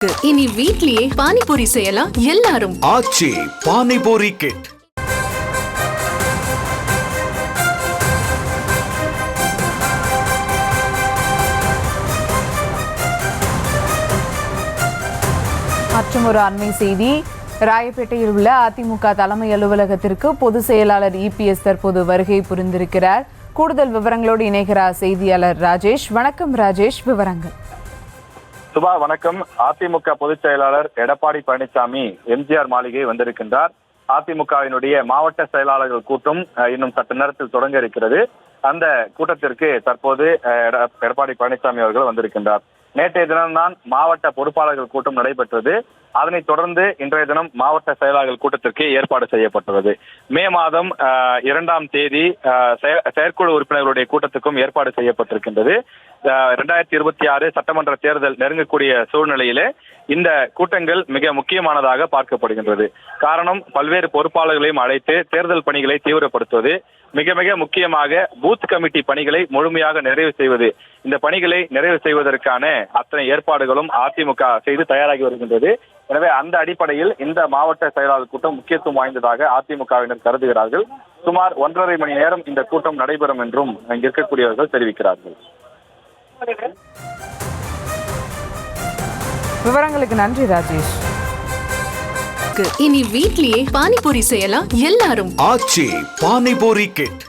இனி வீட்லயே பானிபூரி செய்யலாம் எல்லாரும். ஆச்சி பானிபூரி கிட். மற்றொரு அண்மை செய்தி. ராயப்பேட்டையில் உள்ள அதிமுக தலைமை அலுவலகத்திற்கு பொதுச் செயலாளர் இபிஎஸ் தற்போது வருகை புரிந்திருக்கிறார். கூடுதல் விவரங்களோடு இணைகிறார் செய்தியாளர் ராஜேஷ். வணக்கம் ராஜேஷ், விவரங்கள். சுபா வணக்கம். அதிமுக பொதுச் செயலாளர் எடப்பாடி பழனிசாமி எம்ஜிஆர் மாளிகை வந்திருக்கின்றார். அதிமுகவினுடைய மாவட்ட செயலாளர்கள் கூட்டம் இன்னும் சற்று நேரத்தில் தொடங்க இருக்கிறது. அந்த கூட்டத்திற்கு தற்போது எடப்பாடி பழனிசாமி அவர்கள் வந்திருக்கின்றார். நேற்றைய தினம்தான் மாவட்ட பொறுப்பாளர்கள் கூட்டம் நடைபெற்றது. அதனைத் தொடர்ந்து இன்றைய தினம் மாவட்ட செயலாளர்கள் கூட்டத்திற்கு ஏற்பாடு செய்யப்பட்டுள்ளது. மே மாதம் 2ஆம் தேதி செயற்குழு உறுப்பினர்களுடைய கூட்டத்துக்கும் ஏற்பாடு செய்யப்பட்டிருக்கின்றது. 2026 சட்டமன்ற தேர்தல் நெருங்கக்கூடிய சூழ்நிலையிலே இந்த கூட்டங்கள் மிக முக்கியமானதாக பார்க்கப்படுகின்றது. காரணம், பல்வேறு பொறுப்பாளர்களையும் அழைத்து தேர்தல் பணிகளை தீவிரப்படுத்துவது, மிக மிக முக்கியமாக பூத் கமிட்டி பணிகளை முழுமையாக நிறைவு செய்வது. இந்த பணிகளை நிறைவு செய்வதற்கான அத்தனை ஏற்பாடுகளும் அதிமுக செய்து தயாராகி வருகின்றது. எனவே அந்த அடிப்படையில் இந்த மாவட்ட செயலாளர் கூட்டம் முக்கியத்துவம் வாய்ந்ததாக அதிமுகவினர் கருதுகிறார்கள். சுமார் 1.5 மணி நேரம் இந்த கூட்டம் நடைபெறும் என்றும் இங்கு இருக்கக்கூடியவர்கள் தெரிவிக்கிறார்கள். விவரங்களுக்கு நன்றி ராஜேஷ். இனி வீட்லயே பானிபூரி செய்யலாம் எல்லாரும். ஆச்சி பானிபூரி கிட்.